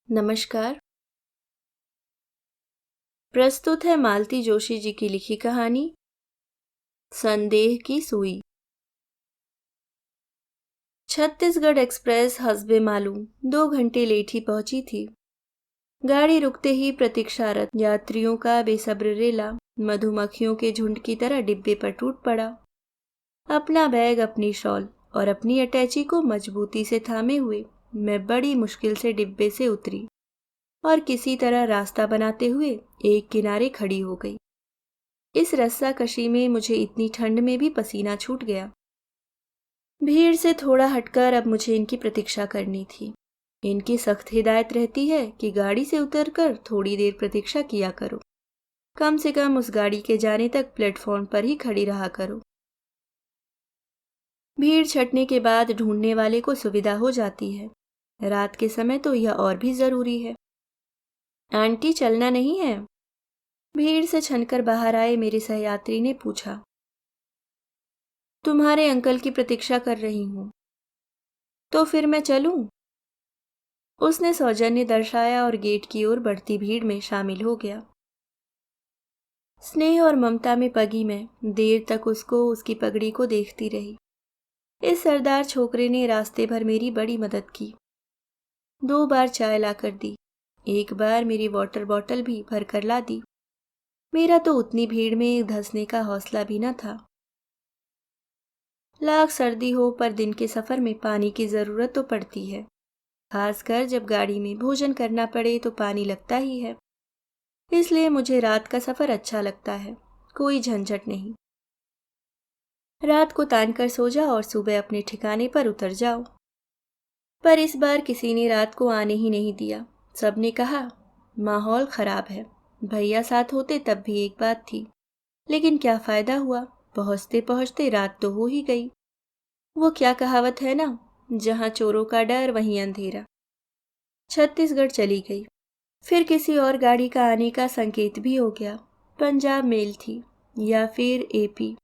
नमस्कार। प्रस्तुत है मालती जोशी जी की लिखी कहानी संदेह की सुई। छत्तीसगढ़ एक्सप्रेस हस्बे मालूम 2 घंटे लेट ही पहुंची थी। गाड़ी रुकते ही प्रतीक्षारत यात्रियों का बेसब्र रेला मधुमक्खियों के झुंड की तरह डिब्बे पर टूट पड़ा। अपना बैग, अपनी शॉल और अपनी अटैची को मजबूती से थामे हुए मैं बड़ी मुश्किल से डिब्बे से उतरी और किसी तरह रास्ता बनाते हुए एक किनारे खड़ी हो गई। इस रस्साकशी में मुझे इतनी ठंड में भी पसीना छूट गया। भीड़ से थोड़ा हटकर अब मुझे इनकी प्रतीक्षा करनी थी। इनकी सख्त हिदायत रहती है कि गाड़ी से उतरकर थोड़ी देर प्रतीक्षा किया करो। कम से कम उस गाड़ी के जाने तक प्लेटफॉर्म पर ही खड़ी रहा करो। भीड़ छटने के बाद ढूंढने वाले को सुविधा हो जाती है। रात के समय तो यह और भी जरूरी है। आंटी, चलना नहीं है? भीड़ से छनकर बाहर आए मेरे सहयात्री ने पूछा। तुम्हारे अंकल की प्रतीक्षा कर रही हूं। तो फिर मैं चलूं? उसने सौजन्य दर्शाया और गेट की ओर बढ़ती भीड़ में शामिल हो गया। स्नेह और ममता में पगी मैं देर तक उसको, उसकी पगड़ी को देखती रही। इस सरदार छोकरे ने रास्ते भर मेरी बड़ी मदद की। 2 बार चाय लाकर दी, एक बार मेरी वाटर बॉटल भी भर कर ला दी। मेरा तो उतनी भीड़ में धंसने का हौसला भी न था। लाख सर्दी हो पर दिन के सफर में पानी की जरूरत तो पड़ती है। खासकर जब गाड़ी में भोजन करना पड़े तो पानी लगता ही है। इसलिए मुझे रात का सफर अच्छा लगता है, कोई झंझट नहीं। रात को तान कर सो जाओ और सुबह अपने ठिकाने पर उतर जाओ। पर इस बार किसी ने रात को आने ही नहीं दिया। सबने कहा माहौल खराब है। भैया साथ होते तब भी एक बात थी, लेकिन क्या फायदा हुआ। पहुंचते पहुंचते रात तो हो ही गई। वो क्या कहावत है ना, जहां चोरों का डर वहीं अंधेरा। छत्तीसगढ़ चली गई। फिर किसी और गाड़ी का आने का संकेत भी हो गया। पंजाब मेल थी या फिर एपी।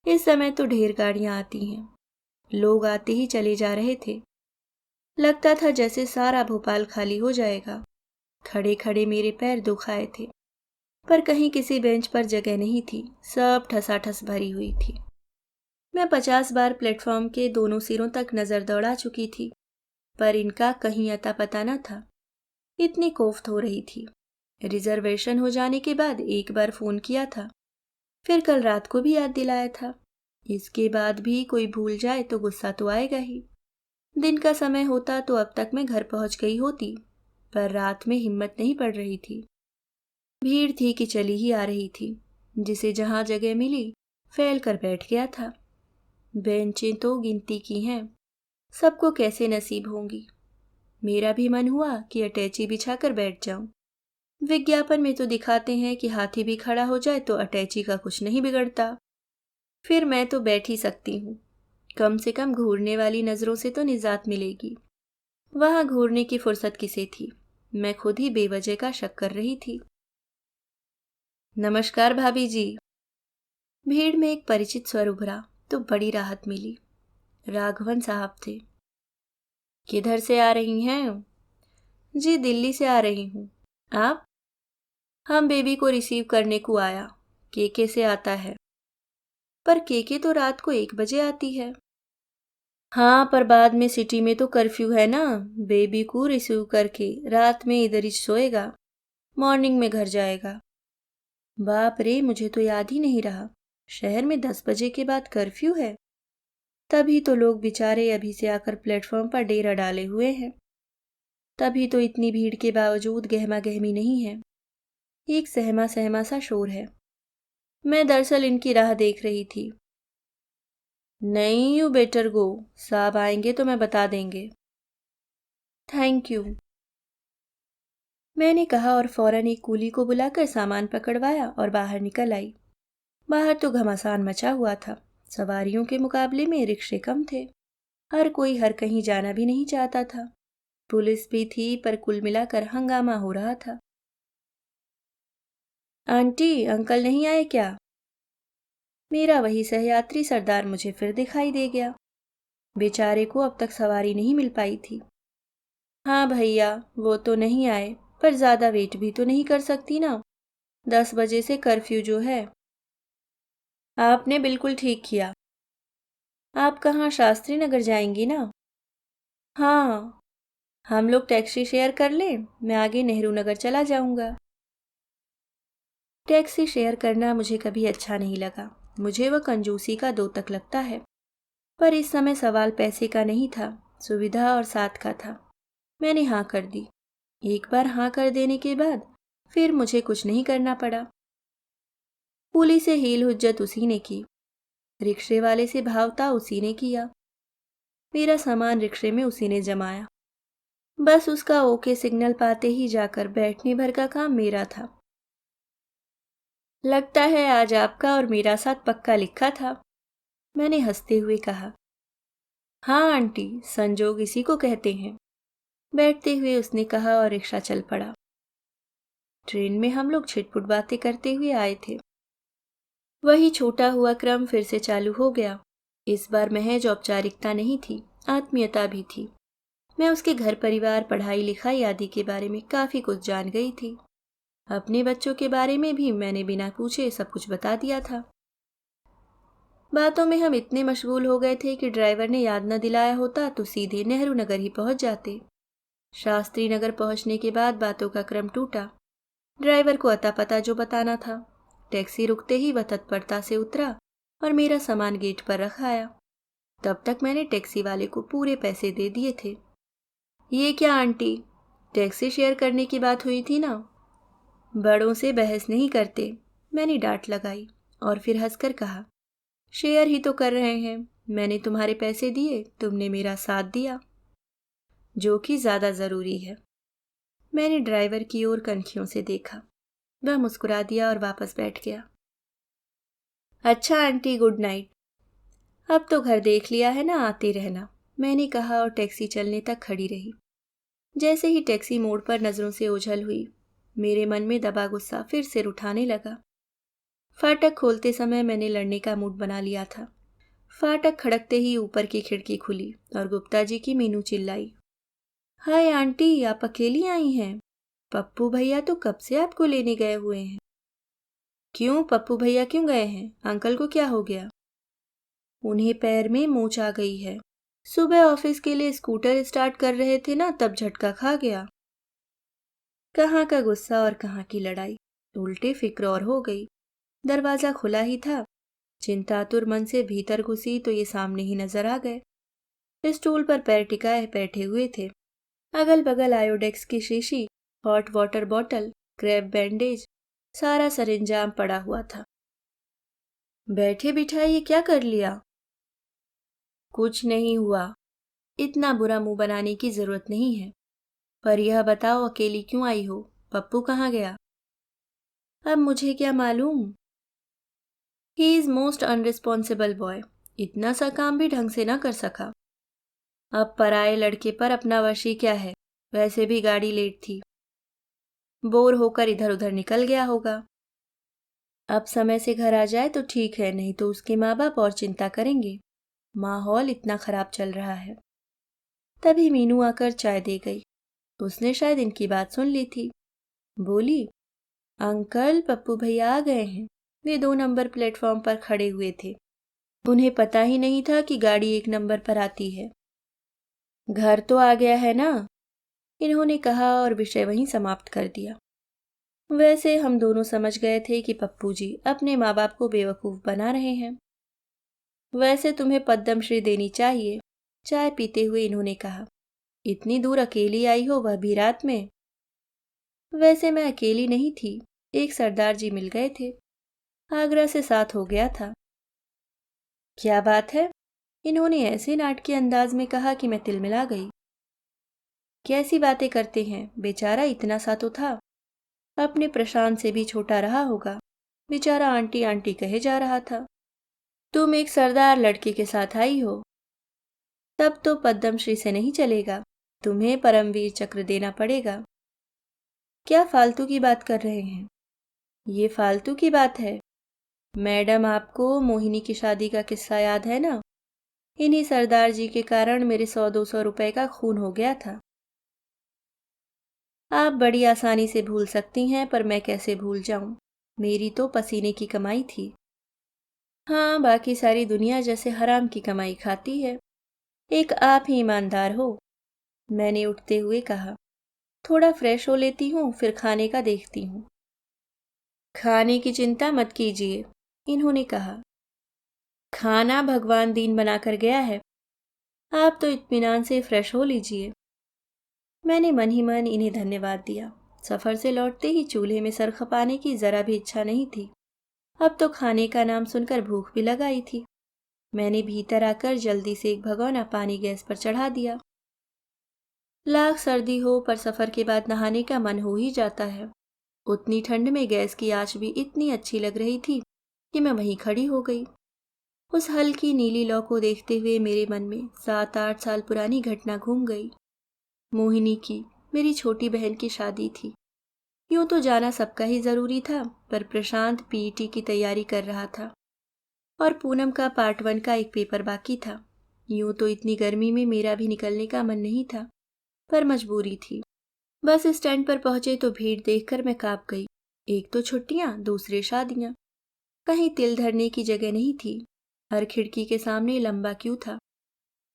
इस समय तो ढेर गाड़ियां आती हैं। लोग आते ही चले जा रहे थे। लगता था जैसे सारा भोपाल खाली हो जाएगा। खड़े खड़े मेरे पैर दुखाए थे, पर कहीं किसी बेंच पर जगह नहीं थी। सब ठसाठस भरी हुई थी। मैं 50 बार प्लेटफॉर्म के दोनों सिरों तक नजर दौड़ा चुकी थी, पर इनका कहीं अता पता न था। इतनी कोफ्त हो रही थी। रिजर्वेशन हो जाने के बाद एक बार फोन किया था, फिर कल रात को भी याद दिलाया था। इसके बाद भी कोई भूल जाए तो गुस्सा तो आएगा ही। दिन का समय होता तो अब तक मैं घर पहुंच गई होती, पर रात में हिम्मत नहीं पड़ रही थी। भीड़ थी कि चली ही आ रही थी। जिसे जहां जगह मिली फैल कर बैठ गया था। बेंचें तो गिनती की हैं, सबको कैसे नसीब होंगी। मेरा भी मन हुआ कि अटैची बिछाकर बैठ जाऊं। विज्ञापन में तो दिखाते हैं कि हाथी भी खड़ा हो जाए तो अटैची का कुछ नहीं बिगड़ता। फिर मैं तो बैठ ही सकती हूँ। कम से कम घूरने वाली नजरों से तो निजात मिलेगी। वहां घूरने की फुर्सत किसे थी। मैं खुद ही बेवजह का शक कर रही थी। नमस्कार भाभी जी। भीड़ में एक परिचित स्वर उभरा तो बड़ी राहत मिली। राघवन साहब थे। किधर से आ रही हैं? जी, दिल्ली से आ रही हूँ। आप? हम बेबी को रिसीव करने को आया। केके से आता है। पर केके तो रात को 1 बजे आती है। हाँ, पर बाद में सिटी में तो कर्फ्यू है ना। बेबी को रिसीव करके रात में इधर ही सोएगा, मॉर्निंग में घर जाएगा। बाप रे, मुझे तो याद ही नहीं रहा। शहर में 10 बजे के बाद कर्फ्यू है। तभी तो लोग बेचारे अभी से आकर प्लेटफॉर्म पर डेरा डाले हुए हैं। तभी तो इतनी भीड़ के बावजूद गहमा गहमी नहीं है। एक सहमा सहमा सा शोर है। मैं दरअसल इनकी राह देख रही थी। नहीं, यू बेटर गो। साहब आएंगे तो मैं बता देंगे। थैंक यू, मैंने कहा और फौरन एक कूली को बुलाकर सामान पकड़वाया और बाहर निकल आई। बाहर तो घमासान मचा हुआ था। सवारियों के मुकाबले में रिक्शे कम थे। हर कोई हर कहीं जाना भी नहीं चाहता था। पुलिस भी थी, पर कुल मिलाकर हंगामा हो रहा था। आंटी, अंकल नहीं आए क्या? मेरा वही सहयात्री सरदार मुझे फिर दिखाई दे गया। बेचारे को अब तक सवारी नहीं मिल पाई थी। हाँ भैया, वो तो नहीं आए, पर ज़्यादा वेट भी तो नहीं कर सकती ना। 10 बजे से कर्फ्यू जो है। आपने बिल्कुल ठीक किया। आप कहाँ शास्त्री नगर जाएंगी ना? हाँ, हम लोग टैक्सी शेयर कर लें, मैं आगे नेहरू नगर चला जाऊंगा। टैक्सी शेयर करना मुझे कभी अच्छा नहीं लगा। मुझे वह कंजूसी का द्योतक लगता है। पर इस समय सवाल पैसे का नहीं था, सुविधा और साथ का था। मैंने हाँ कर दी। एक बार हाँ कर देने के बाद फिर मुझे कुछ नहीं करना पड़ा। पुली से हील हुज्जत उसी ने की, रिक्शे वाले से भावता उसी ने किया, मेरा सामान रिक्शे में उसी ने जमाया। बस उसका ओके सिग्नल पाते ही जाकर बैठने भर का काम मेरा था। लगता है आज आपका और मेरा साथ पक्का लिखा था, मैंने हंसते हुए कहा। हाँ आंटी, संजोग इसी को कहते हैं, बैठते हुए उसने कहा और रिक्शा चल पड़ा। ट्रेन में हम लोग छिटपुट बातें करते हुए आए थे। वही छोटा हुआ क्रम फिर से चालू हो गया। इस बार महज औपचारिकता नहीं थी, आत्मीयता भी थी। मैं उसके घर परिवार, पढ़ाई लिखाई आदि के बारे में काफी कुछ जान गई थी। अपने बच्चों के बारे में भी मैंने बिना पूछे सब कुछ बता दिया था। बातों में हम इतने मशगूल हो गए थे कि ड्राइवर ने याद न दिलाया होता तो सीधे नेहरू नगर ही पहुंच जाते। शास्त्री नगर पहुंचने के बाद बातों का क्रम टूटा। ड्राइवर को अता पता जो बताना था। टैक्सी रुकते ही वह तत्परता से उतरा और मेरा सामान गेट पर रखाया। तब तक मैंने टैक्सी वाले को पूरे पैसे दे दिए थे। ये क्या आंटी, टैक्सी शेयर करने की बात हुई थी ना? बड़ों से बहस नहीं करते, मैंने डांट लगाई और फिर हंसकर कहा। शेयर ही तो कर रहे हैं, मैंने तुम्हारे पैसे दिए, तुमने मेरा साथ दिया, जो कि ज्यादा जरूरी है। मैंने ड्राइवर की ओर कनखियों से देखा। वह मुस्कुरा दिया और वापस बैठ गया। अच्छा आंटी, गुड नाइट। अब तो घर देख लिया है ना, आते रहना, मैंने कहा और टैक्सी चलने तक खड़ी रही। जैसे ही टैक्सी मोड़ पर नजरों से ओझल हुई, मेरे मन में दबा गुस्सा फिर सिर उठाने लगा। फाटक खोलते समय मैंने लड़ने का मूड बना लिया था। फाटक खड़कते ही ऊपर की खिड़की खुली और गुप्ता जी की मीनू चिल्लाई। हाय आंटी, आप अकेली आई हैं? पप्पू भैया तो कब से आपको लेने गए हुए हैं। क्यों, पप्पू भैया क्यों गए हैं? अंकल को क्या हो गया? उन्हें पैर में मोच आ गई है। सुबह ऑफिस के लिए स्कूटर स्टार्ट कर रहे थे ना, तब झटका खा गया। कहाँ का गुस्सा और कहाँ की लड़ाई, उल्टे फिक्र और हो गई। दरवाजा खुला ही था। चिंतातुर मन से भीतर घुसी तो ये सामने ही नजर आ गए। स्टूल पर पैर टिकाए बैठे हुए थे। अगल बगल आयोडेक्स की शीशी, hot water bottle, crab bandage, सारा सरंजाम पड़ा हुआ था। बैठे बिठाए ये क्या कर लिया? कुछ नहीं हुआ, इतना बुरा मुंह बनाने की जरूरत नहीं है। पर यह बताओ, अकेली क्यों आई हो? पप्पू कहाँ गया? अब मुझे क्या मालूम। ही इज मोस्ट अनरिस्पॉन्सिबल बॉय, इतना सा काम भी ढंग से ना कर सका। अब पराए लड़के पर अपना वशी क्या है, वैसे भी गाड़ी लेट थी। बोर होकर इधर उधर निकल गया होगा। अब समय से घर आ जाए तो ठीक है, नहीं तो उसके माँ बाप और चिंता करेंगे। माहौल इतना खराब चल रहा है। तभी मीनू आकर चाय दे गई। उसने शायद इनकी बात सुन ली थी। बोली, अंकल, पप्पू भैया आ गए हैं। वे 2 नंबर प्लेटफॉर्म पर खड़े हुए थे। उन्हें पता ही नहीं था कि गाड़ी 1 नंबर पर आती है। घर तो आ गया है ना, इन्होंने कहा और विषय वहीं समाप्त कर दिया। वैसे हम दोनों समझ गए थे कि पप्पू जी अपने माँ बाप को बेवकूफ बना रहे हैं। वैसे तुम्हें पद्मश्री देनी चाहिए, चाय पीते हुए इन्होंने कहा। इतनी दूर अकेली आई हो, वह भी रात में। वैसे मैं अकेली नहीं थी, एक सरदार जी मिल गए थे। आगरा से साथ हो गया था। क्या बात है? इन्होंने ऐसे नाटकीय अंदाज में कहा कि मैं तिलमिला गई। कैसी बातें करते हैं, बेचारा इतना सा तो था। अपने प्रशांत से भी छोटा रहा होगा। बेचारा आंटी आंटी कहे जा रहा था। तुम एक सरदार लड़के के साथ आई हो, तब तो पद्मश्री से नहीं चलेगा, तुम्हें परमवीर चक्र देना पड़ेगा। क्या फालतू की बात कर रहे हैं? ये फालतू की बात है। मैडम, आपको मोहिनी की शादी का किस्सा याद है ना? इन्हीं सरदार जी के कारण मेरे 100-200 रुपए का खून हो गया था। आप बड़ी आसानी से भूल सकती हैं, पर मैं कैसे भूल जाऊं? मेरी तो पसीने की कमाई थी। हाँ, बाकी सारी दुनिया जैसे हराम की कमाई खाती है। एक आप ही ईमानदार हो। मैंने उठते हुए कहा। थोड़ा फ्रेश हो लेती हूँ, फिर खाने का देखती हूँ। खाने की चिंता मत कीजिए, इन्होंने कहा। खाना भगवान दीन बनाकर गया है। आप तो इत्मीनान से फ्रेश हो लीजिए। मैंने मन ही मन इन्हें धन्यवाद दिया। सफर से लौटते ही चूल्हे में सर खपाने की जरा भी इच्छा नहीं थी। अब तो खाने का नाम सुनकर भूख भी लग आई थी। मैंने भीतर आकर जल्दी से एक भगोना पानी गैस पर चढ़ा दिया। लाख सर्दी हो, पर सफर के बाद नहाने का मन हो ही जाता है। उतनी ठंड में गैस की आंच भी इतनी अच्छी लग रही थी कि मैं वहीं खड़ी हो गई। उस हल्की नीली लौ को देखते हुए मेरे मन में 7-8 साल पुरानी घटना घूम गई। मोहिनी की, मेरी छोटी बहन की शादी थी। यूं तो जाना सबका ही जरूरी था, पर प्रशांत पीईटी की तैयारी कर रहा था और पूनम का पार्ट 1 का एक पेपर बाकी था। यूं तो इतनी गर्मी में मेरा भी निकलने का मन नहीं था, पर मजबूरी थी। बस स्टैंड पर पहुंचे तो भीड़ देखकर मैं कांप गई। एक तो छुट्टियां, दूसरे शादियां। कहीं तिल धरने की जगह नहीं थी। हर खिड़की के सामने लंबा क्यू था।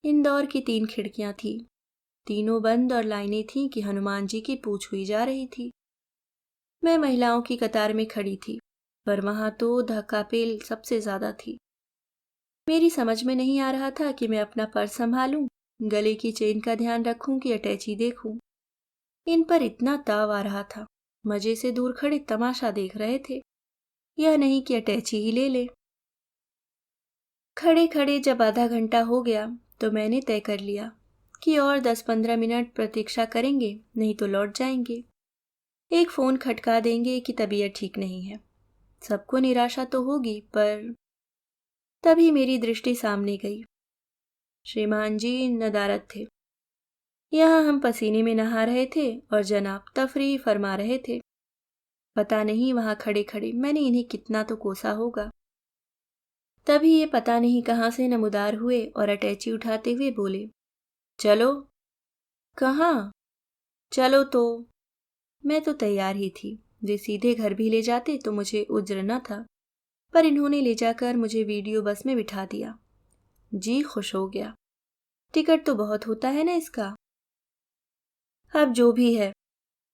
इंदौर की 3 खिड़कियां थी। तीनों बंद और लाइनें थीं कि हनुमान जी की पूछ हुई जा रही थी। मैं महिलाओं की कतार में खड़ी थी, पर वहां तो धक्कापेल सबसे ज्यादा थी। मेरी समझ में नहीं आ रहा था कि मैं अपना पर्स संभालूं, गले की चेन का ध्यान रखूं कि अटैची देखूं। इन पर इतना ताव आ रहा था। मजे से दूर खड़े तमाशा देख रहे थे, यह नहीं कि अटैची ही ले ले। खड़े खड़े जब आधा घंटा हो गया तो मैंने तय कर लिया कि और 10-15 मिनट प्रतीक्षा करेंगे, नहीं तो लौट जाएंगे। एक फोन खटका देंगे कि तबीयत ठीक नहीं है। सबको निराशा तो होगी, पर तभी मेरी दृष्टि सामने गई। श्रीमान जी नदारद थे। यहाँ हम पसीने में नहा रहे थे और जनाब तफरीह फरमा रहे थे। पता नहीं वहां खड़े खड़े मैंने इन्हें कितना तो कोसा होगा। तभी ये पता नहीं कहाँ से नमूदार हुए और अटैची उठाते हुए बोले, चलो। कहाँ? चलो तो। मैं तो तैयार ही थी। वे सीधे घर भी ले जाते तो मुझे उज्र न था, पर इन्होंने ले जाकर मुझे वीडियो बस में बिठा दिया। जी खुश हो गया। टिकट तो बहुत होता है ना इसका। अब जो भी है,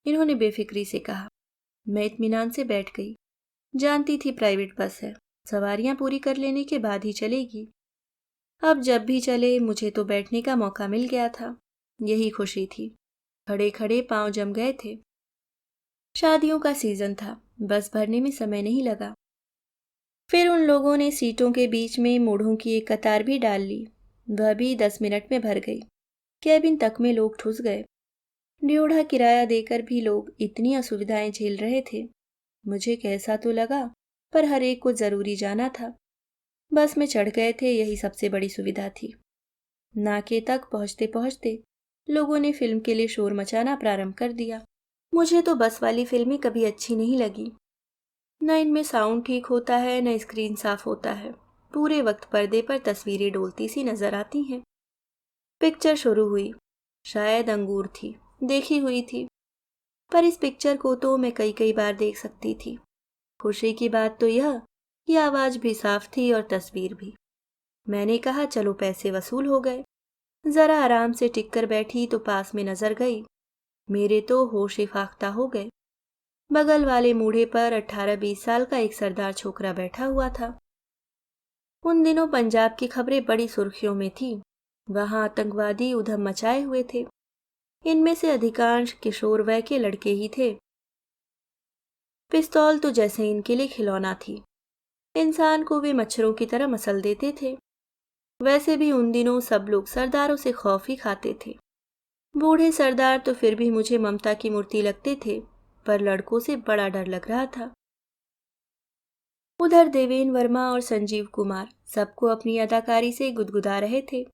इन्होंने बेफिक्री से कहा। मैं इत्मीनान से बैठ गई। जानती थी प्राइवेट बस है, सवारियां पूरी कर लेने के बाद ही चलेगी। अब जब भी चले मुझे तो बैठने का मौका मिल गया था, यही खुशी थी। खड़े खड़े पांव जम गए थे। शादियों का सीजन था, बस भरने में समय नहीं लगा। फिर उन लोगों ने सीटों के बीच में मूढ़ों की एक कतार भी डाल ली। वह भी 10 मिनट में भर गई। कैबिन तक में लोग ठुस गए। ड्योढ़ा किराया देकर भी लोग इतनी असुविधाएं झेल रहे थे। मुझे कैसा तो लगा, पर हर एक को जरूरी जाना था। बस में चढ़ गए थे, यही सबसे बड़ी सुविधा थी। नाके तक पहुंचते पहुंचते लोगों ने फिल्म के लिए शोर मचाना प्रारंभ कर दिया। मुझे तो बस वाली फिल्में कभी अच्छी नहीं लगी। न इनमें साउंड ठीक होता है, न स्क्रीन साफ होता है। पूरे वक्त पर्दे पर तस्वीरें डोलती सी नजर आती हैं। पिक्चर शुरू हुई। शायद अंगूर थी, देखी हुई थी, पर इस पिक्चर को तो मैं कई कई बार देख सकती थी। खुशी की बात तो यह कि आवाज भी साफ थी और तस्वीर भी। मैंने कहा चलो पैसे वसूल हो गए। जरा आराम से टिक कर बैठी तो पास में नजर गई। मेरे तो होश फाख्ता हो गए। बगल वाले मूढ़े पर 18-20 साल का एक सरदार छोकरा बैठा हुआ था। उन दिनों पंजाब की खबरें बड़ी सुर्खियों में थी। वहां आतंकवादी उधम मचाए हुए थे। इनमें से अधिकांश किशोर वय के लड़के ही थे। पिस्तौल तो जैसे इनके लिए खिलौना थी। इंसान को वे मच्छरों की तरह मसल देते थे। वैसे भी उन दिनों सब लोग सरदारों से खौफ ही खाते थे। बूढ़े सरदार तो फिर भी मुझे ममता की मूर्ति लगते थे, पर लड़कों से बड़ा डर लग रहा था। उधर देवेन वर्मा और संजीव कुमार सबको अपनी अदाकारी से गुदगुदा रहे थे।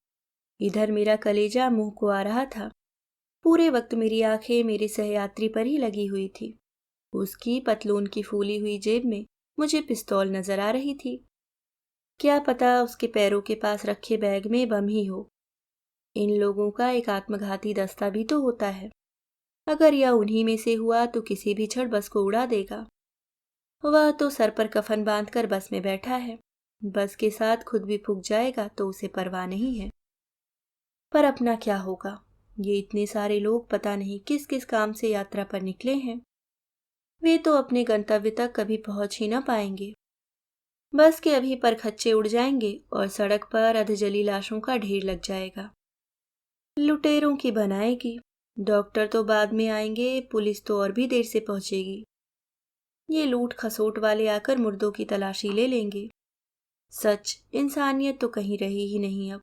इधर मेरा कलेजा मुंह को आ रहा था। पूरे वक्त मेरी आंखें मेरे सहयात्री पर ही लगी हुई थी। उसकी पतलून की फूली हुई जेब में मुझे पिस्तौल नजर आ रही थी। क्या पता उसके पैरों के पास रखे बैग में बम ही हो। इन लोगों का एक आत्मघाती दस्ता भी तो होता है। अगर यह उन्हीं में से हुआ तो किसी भी क्षण बस को उड़ा देगा। वह तो सर पर कफन बांधकर बस में बैठा है, बस के साथ खुद भी फूंक जाएगा तो उसे परवाह नहीं है। पर अपना क्या होगा? ये इतने सारे लोग पता नहीं किस किस काम से यात्रा पर निकले हैं। वे तो अपने गंतव्य तक कभी पहुंच ही ना पाएंगे। बस के अभी पर खच्चे उड़ जाएंगे और सड़क पर अधजली लाशों का ढेर लग जाएगा। लुटेरों की बनाएगी। डॉक्टर तो बाद में आएंगे, पुलिस तो और भी देर से पहुंचेगी। ये लूट खसोट वाले आकर मुर्दों की तलाशी ले लेंगे। सच, इंसानियत तो कहीं रही ही नहीं अब।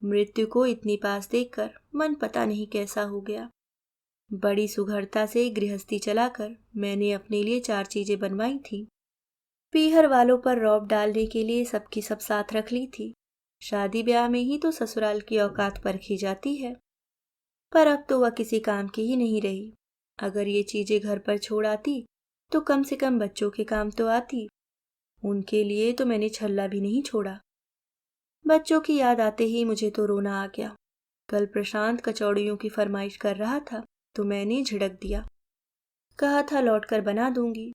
मृत्यु को इतनी पास देखकर मन पता नहीं कैसा हो गया। बड़ी सुघड़ता से गृहस्थी चलाकर मैंने अपने लिए 4 चीजें बनवाई थी। पीहर वालों पर रौब डालने के लिए सबकी सब साथ रख ली थी। शादी ब्याह में ही तो ससुराल की औकात परखी जाती है। पर अब तो वह किसी काम की ही नहीं रही। अगर ये चीजें घर पर छोड़ आती तो कम से कम बच्चों के काम तो आती। उनके लिए तो मैंने छल्ला भी नहीं छोड़ा। बच्चों की याद आते ही मुझे तो रोना आ गया। कल प्रशांत कचौड़ियों की फरमाइश कर रहा था तो मैंने झिड़क दिया। कहा था लौटकर बना दूंगी।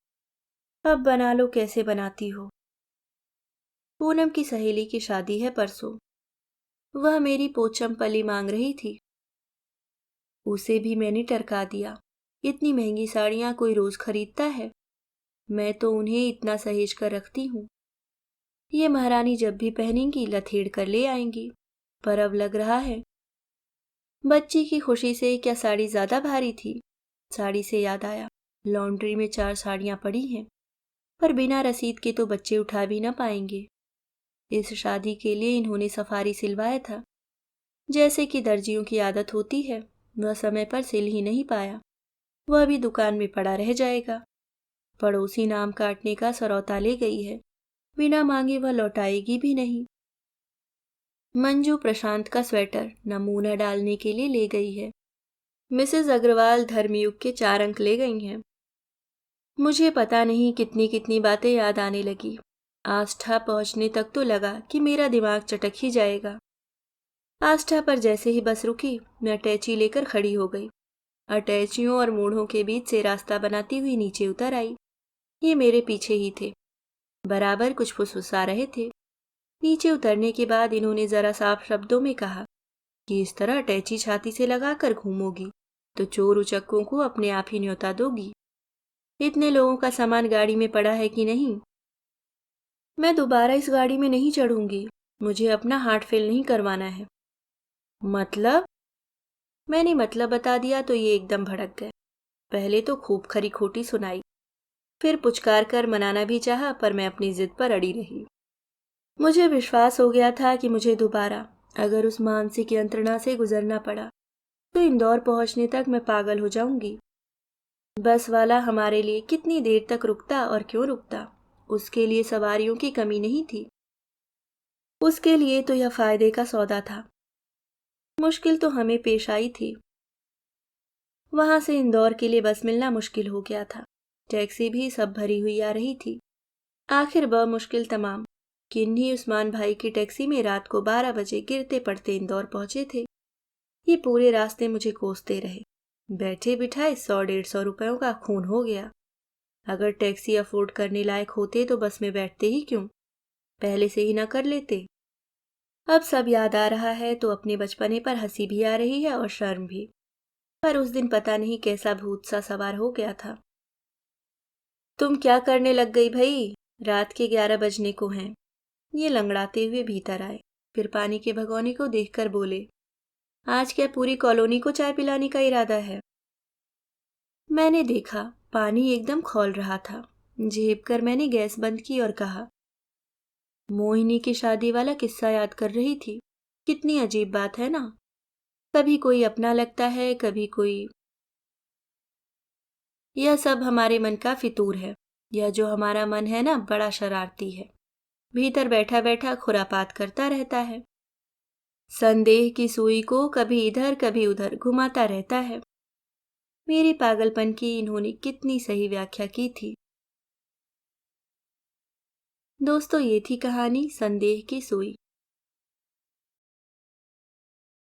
अब बना लो, कैसे बनाती हो। पूनम की सहेली की शादी है परसों। वह मेरी पोचमपल्ली मांग रही थी। उसे भी मैंने टरका दिया। इतनी महंगी साड़ियां कोई रोज खरीदता है। मैं तो उन्हें इतना सहेज कर रखती हूँ। ये महारानी जब भी पहनेंगी लथेड़ कर ले आएंगी। पर अब लग रहा है बच्ची की खुशी से क्या साड़ी ज्यादा भारी थी। साड़ी से याद आया, लॉन्ड्री में 4 साड़ियां पड़ी हैं, पर बिना रसीद के तो बच्चे उठा भी ना पाएंगे। इस शादी के लिए इन्होंने सफारी सिलवाया था। जैसे कि दर्जियों की आदत होती है, वह समय पर सिल ही नहीं पाया। वह भी दुकान में पड़ा रह जाएगा। पड़ोसी नाम काटने का सरौता ले गई है। बिना मांगे वह लौटाएगी भी नहीं। मंजू प्रशांत का स्वेटर नमूना डालने के लिए ले गई है। मिसेस अग्रवाल धर्मयुग के 4 अंक ले गई हैं। मुझे पता नहीं कितनी कितनी बातें याद आने लगी। आष्ठा पहुंचने तक तो लगा कि मेरा दिमाग चटक ही जाएगा। आष्ठा पर जैसे ही बस रुकी, मैं अटैची लेकर खड़ी हो गई। अटैचियों और मूढ़ों के बीच से रास्ता बनाती हुई नीचे उतर आई। ये मेरे पीछे ही थे। बराबर कुछ फुसफुसा रहे थे। नीचे उतरने के बाद इन्होंने जरा साफ शब्दों में कहा कि इस तरह अटैची छाती से लगाकर घूमोगी तो चोर उचक्कों को अपने आप ही न्योता दोगी। इतने लोगों का सामान गाड़ी में पड़ा है कि नहीं? मैं दोबारा इस गाड़ी में नहीं चढ़ूंगी। मुझे अपना हार्ट फेल नहीं करवाना है। मतलब? मैंने मतलब बता दिया तो ये एकदम भड़क गए। पहले तो खूब खरी खोटी सुनाई, फिर पुचकार कर मनाना भी चाहा, पर मैं अपनी जिद पर अड़ी रही। मुझे विश्वास हो गया था कि मुझे दोबारा अगर उस मानसिक यंत्रणा से गुजरना पड़ा तो इंदौर पहुंचने तक मैं पागल हो जाऊंगी। बस वाला हमारे लिए कितनी देर तक रुकता और क्यों रुकता, उसके लिए सवारियों की कमी नहीं थी। उसके लिए तो यह फायदे का सौदा था। मुश्किल तो हमें पेश आई थी। वहां से इंदौर के लिए बस मिलना मुश्किल हो गया था। टैक्सी भी सब भरी हुई आ रही थी। आखिर मुश्किल तमाम किन्हीं उस्मान भाई की टैक्सी में रात को 12 बजे गिरते पड़ते इंदौर पहुंचे थे। ये पूरे रास्ते मुझे कोसते रहे। बैठे बिठाए 100-150 रुपयों का खून हो गया। अगर टैक्सी अफोर्ड करने लायक होते तो बस में बैठते ही क्यों, पहले से ही ना कर लेते। अब सब याद आ रहा है तो अपने बचपने पर हंसी भी आ रही है और शर्म भी। पर उस दिन पता नहीं कैसा भूत सा सवार हो गया था। तुम क्या करने लग गई भई? रात के 11 बजने को हैं। ये लंगड़ाते हुए भीतर आए, फिर पानी के भगोने को देखकर बोले, आज क्या पूरी कॉलोनी को चाय पिलाने का इरादा है? मैंने देखा पानी एकदम खौल रहा था। झेप कर मैंने गैस बंद की और कहा, मोहिनी की शादी वाला किस्सा याद कर रही थी। कितनी अजीब बात है ना, कभी कोई अपना लगता है, कभी कोई। यह सब हमारे मन का फितूर है। यह जो हमारा मन है ना, बड़ा शरारती है। भीतर बैठा बैठा खुरापात करता रहता है। संदेह की सुई को कभी इधर कभी उधर घुमाता रहता है। मेरे पागलपन की इन्होंने कितनी सही व्याख्या की थी। दोस्तों, ये थी कहानी संदेह की सुई।